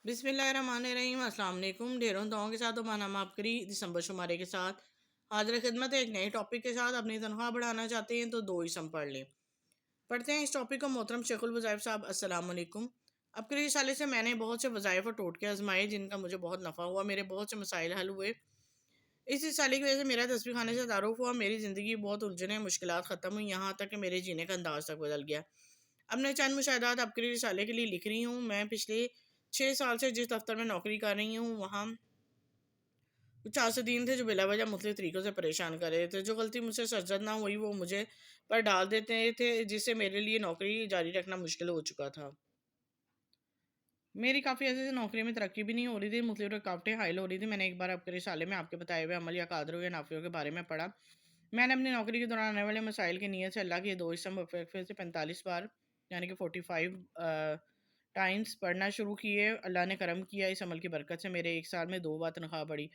बिस्मिल्लाहिर्रहमानिर्रहीम। अस्सलाम वालेकुम। ढेरों दुआओं के साथ हम आपकी दिसंबर शुमारे के साथ हाजिर खिदमत है। एक नए टॉपिक के साथ अपनी तनख्वाह बढ़ाना चाहते हैं तो दो इसम पढ़ लें। पढ़ते हैं इस टॉपिक को। मोहतरम शेखुल वज़ाइफ साहब, अस्सलाम वालेकुम। अब के रिसाले से मैंने बहुत से वज़ाइफ और टोटके आजमाए जिनका मुझे बहुत नफ़ा हुआ। मेरे बहुत से मसाइल हल हुए। इस रिसाले की वजह से मेरा तस्बीह खाने से तारुफ हुआ। मेरी ज़िंदगी बहुत उलझने मुश्किलात ख़त्म हुई, यहाँ तक कि मेरे जीने का अंदाज तक बदल गया। अब मैं चंद मुशाहदात आपके रिसाले के लिए लिख रही हूँ। मैं पिछले 6 साल से जिस दफ्तर में नौकरी कर रही हूँ वहाँ कुछ आसदीन थे जो बिला वजह मुख्तलिफ तरीक़ों से परेशान कर रहे थे। जो गलती मुझसे सरजद ना हुई वो मुझे पर डाल देते थे, जिससे मेरे लिए नौकरी जारी रखना मुश्किल हो चुका था। मेरी काफ़ी ऐसे नौकरी में तरक्की भी नहीं हो रही थी, मुख्तलिफ रुकावटें हायल हो रही थी। मैंने एक बार आपके रिसाले में आपके बताए हुए अमल या कादरों या नाफियों के बारे में पढ़ा। मैंने अपनी नौकरी के दौरान आने वाले मसाइल की नीयत से अल्लाह के दो इसम फिर से 45 बार यानी कि 45 टाइम्स पढ़ना शुरू किए। अल्लाह ने करम किया। इस अमल की बरकत से मेरे एक साल में 2 बार तनख्वाह बढ़ी,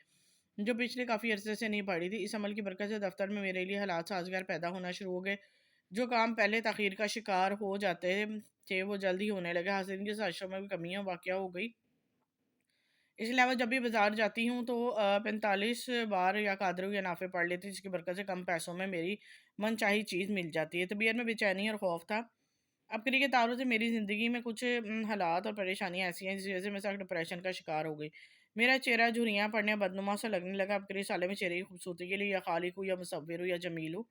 जो पिछले काफ़ी अरसे से नहीं बढ़ी थी। इस अमल की बरकत से दफ्तर में मेरे लिए हालात साजगार पैदा होना शुरू हो गए। जो काम पहले तखीर का शिकार हो जाते थे वो जल्द ही होने लगे। हासिल की साजिशों में भी कमियाँ वाक़या हो गई। इसके अलावा जब भी बाज़ार जाती हूँ तो 45 बार या कादरू या नाफ़े पढ़ लेती हूँ, जिसकी बरकत से कम पैसों में मेरी मनचाही चीज़ मिल जाती है। तबीयत में बेचैनी और खौफ था। अब करी के तारों से मेरी ज़िंदगी में कुछ हालात और परेशानियाँ ऐसी हैं जिस वजह से मैं सख्त डिप्रेशन का शिकार हो गई। मेरा चेहरा झुर्रियाँ पड़ने बदनुमा सा लगने लगा। अब करी साले में चेहरे की खूबसूरती के लिए या खालिक हूँ या मुसव्विर हूँ या जमील हूँ।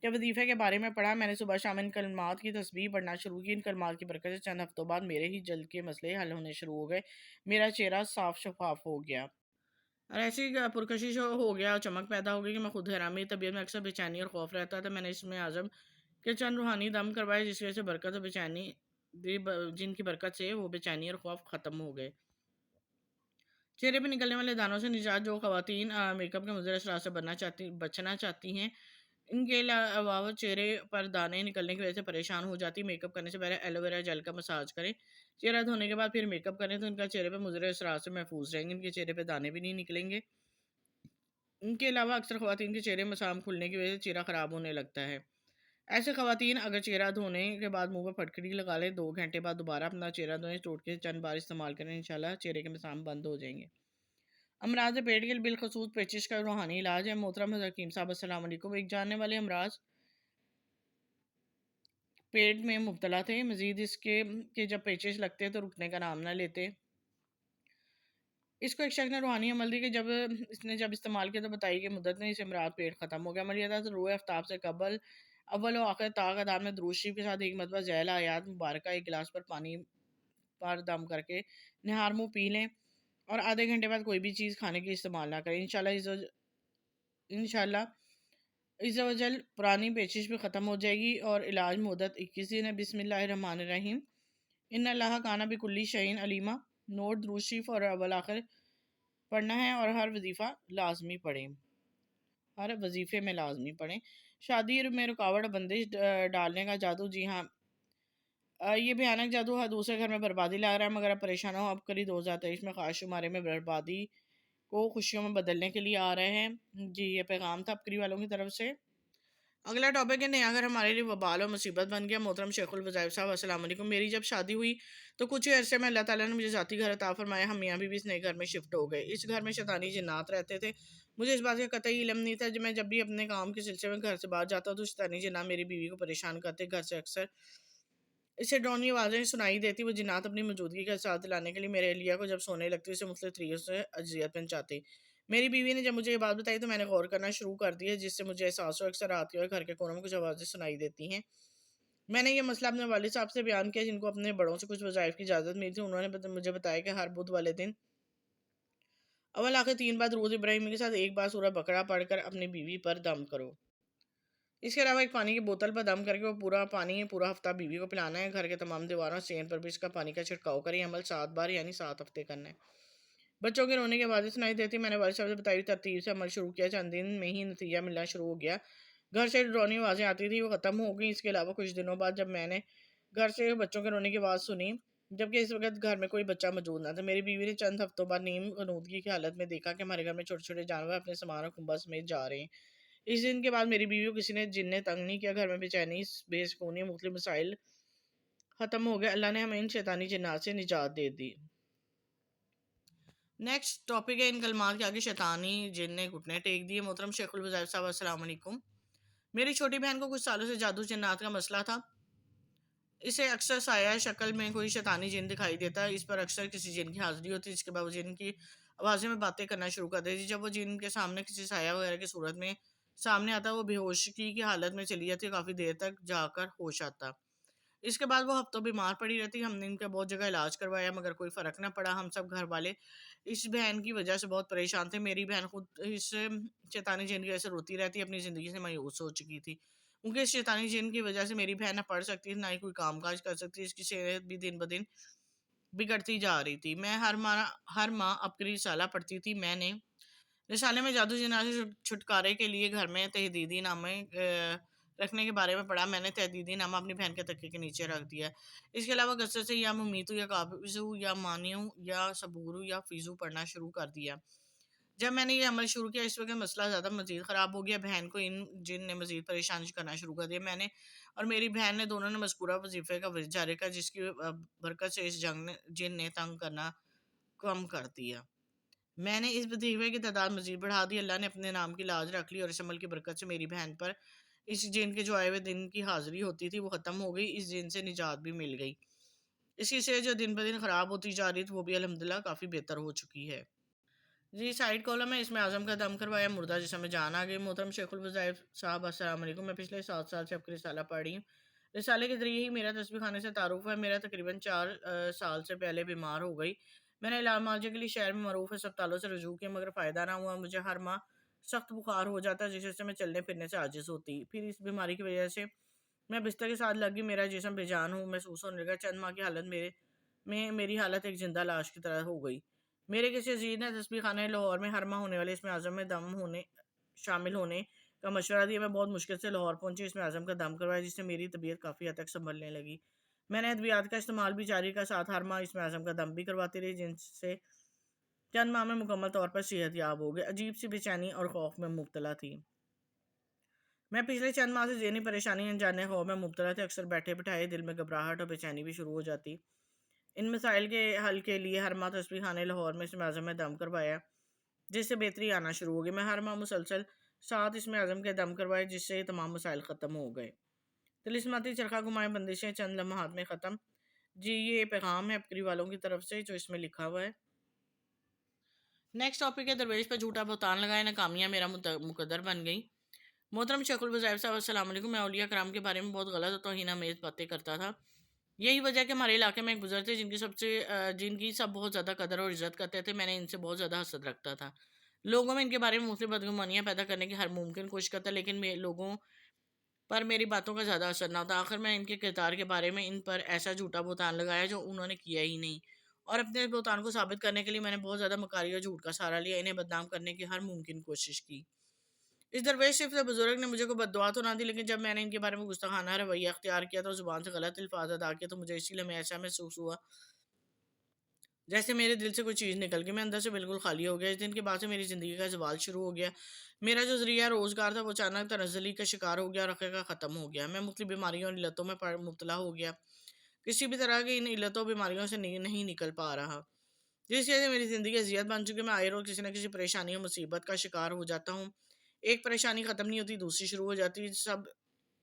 जब वजीफ़े के बारे में पढ़ा, मैंने सुबह शाम इन कलमात की तस्बीह पढ़ना शुरू की। इन कलमात की बरकत से चंद हफ्तों बाद मेरे ही जल्द के मसले हल होने शुरू हो गए। मेरा चेहरा साफ शफाफ हो गया और ऐसी पुरकशिश हो गया और चमक पैदा हो गई कि मैं खुद हैरान। मेरी तबीयत में अक्सर बेचैनी और खौफ रहता था। मैंने इसमें आज़म के चंद रूहानी दम करवाए, जिस वजह से बरकत और बेचैनी जिनकी बरकत से वो बेचैनी और खौफ ख़त्म हो गए। चेहरे पे निकलने वाले दानों से निजात जो ख़वातीन मेकअप के मुज़र असरात से बचना चाहती हैं, इनके अलावा चेहरे पर दाने निकलने की वजह से परेशान हो जाती। मेकअप करने से पहले एलोवेरा जेल का मसाज करें। चेहरा धोने के बाद फिर मेकअप करें तो इनका चेहरे पे मुज़र असरात से महफूज रहेंगे। इनके चेहरे पे दाने भी नहीं निकलेंगे। इनके अलावा अक्सर ख़वातीन के चेहरे में मसाम खुलने की वजह से चेहरा ख़राब होने लगता है। ऐसे ख़वातीन अगर चेहरा धोने के बाद मुँह पर फटकड़ी लगा लें, 2 घंटे बाद दोबारा अपना चेहरा धोएं, टोटके से चंद बार इस्तेमाल करें, इंशाल्लाह चेहरे के मसाम बंद हो जाएंगे। अमराज पेट के लिए बिलखसूस पेचिश का रूहानी इलाज है। मोहतरम हकीम साहब, अस्सलाम वालेकुम। एक जानने वाले अमराज पेट में मुब्तला थे। मजीद इसके कि जब पेचिश लगते तो रुकने का नाम ना लेते। इसको एक शख्स ने रूहानी अमल दी कि जब इस्तेमाल किया तो बताई कि मुद्दत में इसे अमराज पेट ख़त्म हो गया। अमल यह था तो रोए आफ्ताब से कबल अव्वल व आखिर ताक़दार में दुरूद शरीफ के साथ एक मरतबा ज़ैल आयात मुबारक एक गिलास पर पानी पर दम करके निहार मुँह पी लें और आधे घंटे बाद कोई भी चीज़ खाने की इस्तेमाल ना करें। इंशाल्लाह इज़्ज़ा-वजल पुरानी पेचिश भी ख़त्म हो जाएगी। और इलाज मुद्दत 21 दिन है। बिस्मिल्लाहिर्रहमानिर्रहीम। इन्ना अल्लाह काना बिकुल्ली शैइन अलीमा। नोट दुरूद शरीफ और अव्वल आखिर पढ़ना है और हर वजीफ़ा लाजमी पढ़ें। हर वजीफ़े में लाजमी पढ़ें। शादी में रुकावट बंदिश डालने का जादू, जी हाँ, ये भयानक जादू हर दूसरे घर में बर्बादी ला रहा है। मगर आप परेशान हो, अब करीब 2023 में ख़ास शुमारे में बर्बादी को खुशियों में बदलने के लिए आ रहे हैं। जी, ये पैगाम था अपकरी वालों की तरफ से। अगला टॉपिक है नया घर हमारे लिए वबाल और मुसीबत बन गया। मोहतरम शेखुल वज़ाइफ साहब, अस्सलाम वालेकुम। मेरी जब शादी हुई तो कुछ ही अरसे में अल्लाह ताला ने मुझे ज़ाती घर अता फरमाया। हम मियाँ बीवी इस नए घर में शिफ्ट हो गए। इस घर में शैतानी जिन्नात रहते थे। मुझे इस बात का कतई इल्म नहीं था। जब मैं जब भी अपने काम के सिलसिले में घर से बाहर जाता तो शैतानी जिन्नात मेरी बीवी को परेशान करते। घर से अक्सर इसे डरावनी आवाज़ें सुनाई देती। वो जिन्नात अपनी मौजूदगी का एहसास दिलाने के लिए मेरे अहलिया को जब सोने लगती उसे मुख्तलिफ तरीक़ों से अज़ियत पहुँचाते। मेरी बीवी ने जब मुझे ये बात बताई तो मैंने गौर करना शुरू कर दिया, जिससे मुझे एहसास हुआ अक्सर रात के वक़्त घर के कोनों में कुछ आवाज़ें सुनाई देती हैं। मैंने ये मसला अपने वालिद साहब से बयान किया, जिनको अपने बड़ों से कुछ वज़ाइफ की इजाज़त मिली थी। उन्होंने मुझे बताया कि हर बुध वाले दिन अव्वल आखिर 3 बार दुरूद इब्राहिमी के साथ 1 बार सूरह बकरा पढ़कर अपनी बीवी पर दम करो। इसके अलावा एक पानी की बोतल पर दम करके वो पूरा पानी पूरा हफ्ता बीवी को पिलाना है। घर के तमाम दीवारों सेन पर भी इसका पानी का छिड़काव करें। अमल 7 बार यानी 7 हफ्ते करना है। बच्चों के रोने की आवाज़ें सुनाई देती। मैंने वालिद साहब से बताई तरतीब से अमल शुरू किया। चंद दिन में ही नतीजा मिलना शुरू हो गया। घर से डरावनी आवाज़ें आती थी, वो ख़त्म हो गई। इसके अलावा कुछ दिनों बाद जब मैंने घर से बच्चों के रोने की आवाज़ सुनी, जबकि इस वक्त घर में कोई बच्चा मौजूद ना था, मेरी बीवी ने चंद हफ्तों बाद नीम गनूदगी की हालत में देखा कि हमारे घर में छोटे छोटे जानवर अपने सामान और कुंबा समेत जा रहे हैं। इस दिन के बाद मेरी बीवी को किसी ने जिन ने तंग नहीं किया। घर में बेचैनी बेसकूनी मुख्तलिफ मसाइल ख़त्म हो गए। अल्लाह ने हमें इन शैतानी जिन्नात से निजात दे दी। नेक्स्ट टॉपिक है इन कलमात के आगे शैतानी जिन ने घुटने टेक दिए। मोहतरम शेखुल वज़ाइर साहब अस्सलाम वालेकुम। मेरी छोटी बहन को कुछ सालों से जादू जिन्नात का मसला था। इसे अक्सर साया शक्ल में कोई शैतानी जिन दिखाई देता है। इस पर अक्सर किसी जिन की हाजिरी होती है, जिसके बाद वो जिन की आवाज़ें में बातें करना शुरू कर देती है। जब वो जिन के सामने किसी साया वगैरह की सूरत में सामने आता है, वो बेहोशी की हालत में चली जाती है, काफ़ी देर तक जाकर होश आता। इसके बाद वो हफ्तों बीमार पड़ी रहती। हमने इनका बहुत जगह इलाज करवाया मगर कोई फ़र्क ना पड़ा। हम सब घर वाले इस बहन की वजह से बहुत परेशान थे। मेरी बहन खुद इस शैतानी जिन की वजह से रोती रहती, अपनी ज़िंदगी से मायूस हो चुकी थी। क्योंकि इस शैतानी जिन की वजह से मेरी बहन ना पढ़ सकती थी, ना ही कोई काम-काज कर सकती थी। इसकी सेहत भी दिन-ब-दिन बिगड़ती जा रही थी। मैं हर माह अपनी रिसाला पढ़ती थी। मैंने रिसाले में जादू जिन्नात से छुटकारे के लिए घर में तहदीदी नामे रखने के बारे में पढ़ा। मैंने तहदीदी नामा अपनी बहन के तकिए के नीचे रख दिया। इसके अलावा गस्से से या मुमीतू या काबिज़ू या मानियू या सबूरू या फ़ीज़ू पढ़ना शुरू कर दिया। जब मैंने ये अमल शुरू किया, इस वक़्त मसला ज़्यादा मज़ीद ख़राब हो गया। बहन को इन जिन ने मज़ीद परेशान करना शुरू कर दिया। मैंने और मेरी बहन ने दोनों ने मज़कूरा वज़ीफ़े का जारी किया, जिसकी बरकत से इस जंग ने जिन ने तंग करना कम कर दिया। मैंने इस वजीफे की तादाद मज़ीद बढ़ा दी। अल्लाह ने अपने नाम की लाज रख ली और इस अमल की बरकत से मेरी बहन पर इस जिन के जो आए हुए दिन की हाज़िरी होती थी, वो ख़त्म हो गई। इस जिन से निजात भी मिल गई। इसकी सेहत जो दिन ब दिन ख़राब होती जा रही थी, वो भी अल्हम्दुलिल्लाह काफ़ी बेहतर हो चुकी है। जी, साइड कॉलम है, इसमें आज़म का दम करवाया, मुर्दा जिस्म में जान आ गई। मोहतरम शेखुल वज़ाइर साहब अस्सलाम वालेकुम। मैं पिछले 7 साल से आपका रिसाला पढ़ रही हूँ। रिसाले के ज़रिए ही मेरा तस्बीह खाने से तारुफ़ है। मेरा तकरीबन 4 साल से पहले बीमार हो गई। मैंने इलाज मुआवजे के लिए शहर में मरूफ़ अस्पतालों से रुजू किया मगर फ़ायदा ना हुआ। मुझे हर माह सख्त बुखार हो जाता जिससे मैं चलने फिरने से आजिज़ होती। फिर इस बीमारी की वजह से मैं बिस्तर के साथ लगी, मेरा जिस्म बेजान हो महसूस होने लगा। चंद माह की हालत मेरी हालत एक ज़िंदा लाश की तरह हो गई। मेरे किसी अज़ीज़ ने तस्बीह खाने लाहौर में हर माह होने वाले इसमें आज़म में शामिल होने का मशवरा दिया। मैं बहुत मुश्किल से लाहौर पहुंची, इसमें आज़म का दम करवाया, जिससे मेरी तबीयत काफ़ी हद तक संभलने लगी। मैंने अद्वियात का इस्तेमाल भी जारी का, साथ हर माह इसमें आज़म का दम भी करवाती रही, जिनसे चंद माह में मुकम्मल तौर पर सेहत याब हो गई। अजीब सी बेचैनी और खौफ में मुब्तला थी। मैं पिछले चंद माह से ज़हनी परेशानी अनजाने खौफ में मुब्तला थी। अक्सर बैठे बिठाए दिल में घबराहट और बेचैनी भी शुरू हो जाती। इन मसाइल के हल के लिए हर माह तस्बीह खाने लाहौर में इसमें आज़म में दम करवाया, जिससे बेहतरी आना शुरू हो गई। मैं हर माह मुसलसल 7 इसमें आज़म के दम करवाए, जिससे ये तमाम मसाइल ख़त्म हो गए। तिलिस्माती चरखा घुमाएँ, बंदिशें चंद लम्हात में ख़त्म। जी, ये पैगाम है बकरी वालों की तरफ से जो इसमें लिखा हुआ है। नेक्स्ट टॉपिक है दरवेश पर झूठा बहतान लगाए, नाकामियाँ मेरा मुकद्दर बन गई। मोहतरम शेखुल वज़ाइर साहब अस्सलाम वालेकुम। मैं औलिया कराम के बारे में बहुत गलत और तौहीनामेज़ बातें करता था। यही वजह है कि हमारे इलाके में एक बुज़ुर्ग थे जिनकी सब बहुत ज़्यादा कदर और इज़्ज़त करते थे। मैंने इनसे बहुत ज़्यादा हसद रखता था। लोगों में इनके बारे में मुख्तलिफ़ बदगुमानियाँ पैदा करने की हर मुमकिन कोशिश करता, लेकिन लोगों पर मेरी बातों का ज़्यादा असर ना होता। आखिर मैं इनके किरदार के बारे में इन पर ऐसा झूठा बहतान लगाया जो उन्होंने किया ही नहीं, और अपने बहतान को साबित करने के लिए मैंने बहुत ज़्यादा मकारी और झूठ का सहारा लिया। इन्हें बदनाम करने की हर मुमकिन कोशिश की। इस दरवेश सिर्फ बुजुर्ग ने मुझे कोई बद्दुआ तो ना दी, लेकिन जब मैंने इनके बारे में गुस्ताखाना रवैया अख्तियार किया तो ज़ुबान से गलत अल्फाज अदा किया, तो मुझे इसी लम्हे ऐसा महसूस हुआ जैसे मेरे दिल से कोई चीज़ निकल गई। मैं अंदर से बिल्कुल खाली हो गया। इस दिन के बाद से मेरी ज़िंदगी का ज़वाल शुरू हो गया। मेरा जो ज़रिया रोज़गार था वो अचानक तनज़्ज़ुली का शिकार हो गया और आखिरकार ख़त्म हो गया। मैं मुख्तलिफ़ बीमारियों और इल्लतों में मुब्तला हो गया। किसी भी तरह की इन इल्लतों बीमारियों से नहीं निकल पा रहा, जिस वजह से मेरी ज़िंदगी अज़ियत बन चुकी है। मैं आए रोज़ किसी न किसी परेशानी और मुसीबत का शिकार हो जाता हूँ। एक परेशानी ख़त्म नहीं होती, दूसरी शुरू हो जाती है। सब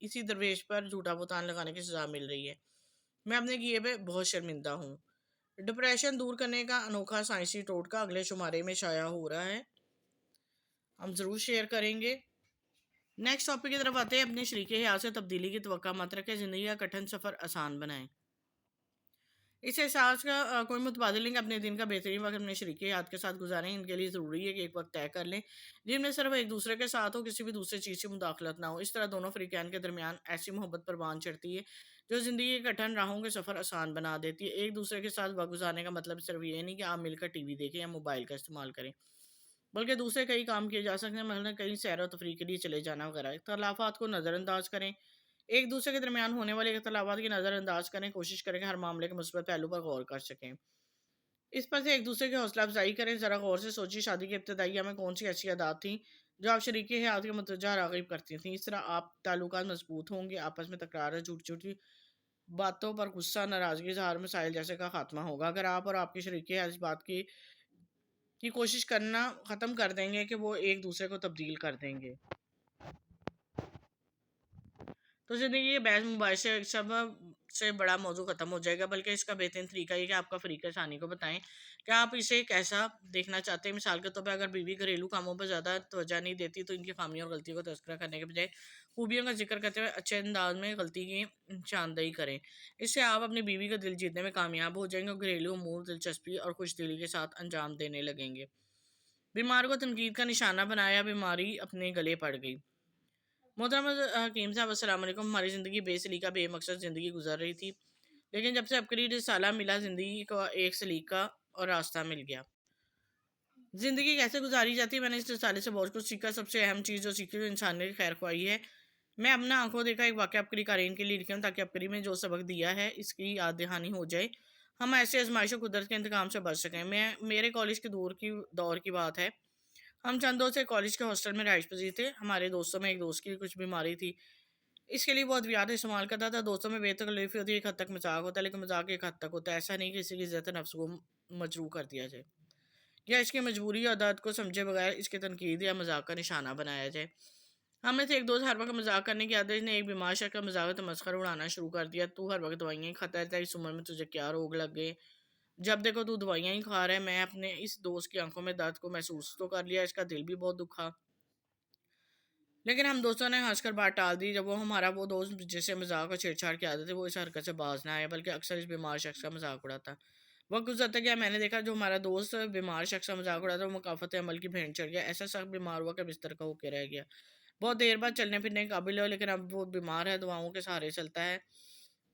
इसी दरवेश पर झूठा बहतान लगाने की सज़ा मिल रही है। मैं अपने किए पे बहुत शर्मिंदा हूँ। डिप्रेशन दूर करने का अनोखा साइंसी टोटका अगले शुमारे में शाया हो रहा है, हम ज़रूर शेयर करेंगे। नेक्स्ट टॉपिक की तरफ आते हैं। अपने शरीके हयात से तब्दीली की तवक्का मत रखें, ज़िंदगी का कठिन सफ़र आसान बनाएं। इस एहसास का कोई मुतबादिल नहीं कि अपने दिन का बेहतरीन वक्त अपने शरीके हयात के साथ गुजारें। इनके लिए ज़रूरी है कि एक वक्त तय कर लें जिनमें सिर्फ एक दूसरे के साथ हो, किसी भी दूसरी चीज़ की मुदाखलत ना हो। इस तरह दोनों फ़रीक़ैन के दरमियान ऐसी मोहब्बत परवान चढ़ती है जो ज़िंदगी के कठिन राहों के सफ़र आसान बना देती है। एक दूसरे के साथ वक्त गुजारने का मतलब सिर्फ ये नहीं कि आप मिलकर टीवी देखें या मोबाइल का इस्तेमाल करें, बल्कि दूसरे कई काम किए जा सकते हैं, मतलब कहीं सैर और तफरीह के लिए चले जाना वगैरह। इख्तलाफात को नज़रअंदाज करें, एक दूसरे के दरमियान होने वाले इख्तलाफात की नज़रअंदाज करें, कोशिश करें कि हर मामले के मुस्बत पहलू पर गौर कर सकें। इस पर से एक दूसरे की हौसला अफजाई करें। ज़रा गौर से सोचिए, शादी की इब्तदाइया में कौन सी ऐसी आदात थी जो आप शरीके हयात के मुतवज्जा राग़िब करती थी। इस तरह आप ताल्लुकात मजबूत होंगे, आपस में तकरार और झूठी झूठी बातों पर गुस्सा, नाराज़गी, इज़हार मसाइल जैसे का खात्मा होगा। अगर आप और आपके शरीके हयात इस बात की کی کوشش کرنا ختم کر دیں گے کہ وہ ایک دوسرے کو تبدیل کر دیں گے۔ تو زندگی کے بحث مباحثے سب سے بڑا موضوع ختم ہو جائے گا، بلکہ اس کا بہترین طریقہ یہ کہ آپ کا فریق ثانی کو بتائیں کہ آپ اسے کیسا دیکھنا چاہتے ہیں۔ مثال کے طور پہ اگر بیوی گھریلو کاموں پر زیادہ توجہ نہیں دیتی تو ان کی خامیوں اور غلطیوں کا تذکرہ کرنے کے بجائے خوبیوں کا ذکر کرتے ہوئے اچھے انداز میں غلطی کی نشاندہی کریں۔ اس سے آپ اپنی بیوی کا دل جیتنے میں کامیاب ہو جائیں گے اور گھریلو امور دلچسپی اور خوش دلی کے ساتھ انجام دینے لگیں گے۔ بیمار کو تنقید کا نشانہ بنایا، بیماری اپنے گلے پڑ گئی۔ محترم حکیم صاحب السلام علیکم۔ ہماری زندگی بے سلیقہ بے مقصد زندگی گزر رہی تھی، لیکن جب سے عبقری رسالہ ملا زندگی کو ایک سلیقہ اور راستہ مل گیا۔ زندگی کیسے گزاری جاتی ہے، میں نے اس رسالے سے بہت کچھ سیکھا۔ سب سے اہم چیز جو سیکھی وہ انسانیت کی خیر خواہی ہے۔ میں اپنا آنکھوں دیکھا ایک واقعہ عبقری قارئین کے لیے لکھا ہوں تاکہ عبقری میں جو سبق دیا ہے اس کی یاد دہانی ہو جائے، ہم ایسے آزمائش و قدرت کے انتقام سے بچ سکیں۔ میرے کالج کے دور کی بات ہے۔ ہم چند دوست کالج کے ہاسٹل میں رہائش پذیر تھے۔ ہمارے دوستوں میں ایک دوست کی کچھ بیماری تھی، اس کے لیے وہ ادویات استعمال کرتا تھا۔ دوستوں میں بے تکلفی ہوتی ہے، ایک حد تک مذاق ہوتا ہے، لیکن مذاق ایک حد تک ہوتا ہے، ایسا نہیں کہ کسی کی عزت نفس کو مجروح کر دیا جائے یا اس کی مجبوری یا عادت کو سمجھے بغیر اس کے تنقید یا مذاق کا نشانہ بنایا جائے۔ ہم میں سے ایک دوست ہر وقت مذاق کرنے کی عادت نے ایک بیمار شخص کا مذاق و تمسخر اڑانا شروع کر دیا۔ تو ہر وقت دوائیاں ہی کھاتا رہتا ہے، اس عمر میں تجھے کیا روگ لگ گئے، جب دیکھو تو دوائیاں ہی کھا رہا ہے۔ میں اپنے اس دوست کی آنکھوں میں درد کو محسوس تو کر لیا، اس کا دل بھی بہت دکھا، لیکن ہم دوستوں نے ہنس کر بات ٹال دی۔ جب وہ ہمارا وہ دوست جسے مذاق اور چھیڑ چھاڑ کی عادت ہے وہ اس حرکت سے باز نہ آیا بلکہ اکثر اس بیمار شخص کا مذاق اڑاتا۔ وقت گزرتا گیا، میں نے دیکھا جو ہمارا دوست بیمار شخص کا مذاق اڑاتا وہ مکافات عمل کی بھینٹ چڑھ گیا، ایسا سخت بیمار ہوا کہ بستر کا ہو کے رہ گیا۔ بہت دیر بعد چلنے پھرنے کے قابل ہو، لیکن اب وہ بیمار ہے، دعاؤں کے سہارے چلتا ہے۔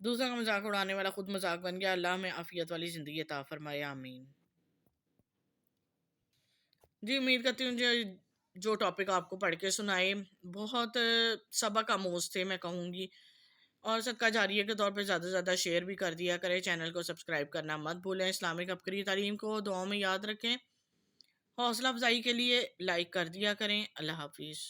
دوسروں کا مذاق اڑانے والا خود مذاق بن گیا۔ اللہ ہمیں عافیت والی زندگی عطا فرمائے، آمین۔ جی امید کرتی ہوں جو ٹاپک آپ کو پڑھ کے سنائے بہت سبق آموز تھے میں کہوں گی، اور صدقہ جاریہ کے طور پہ زیادہ سے زیادہ شیئر بھی کر دیا کریں، چینل کو سبسکرائب کرنا مت بھولیں، اسلامک عبقری تعلیم کو دعاؤں میں یاد رکھیں، حوصلہ افزائی کے لیے لائک کر دیا کریں۔ اللہ حافظ۔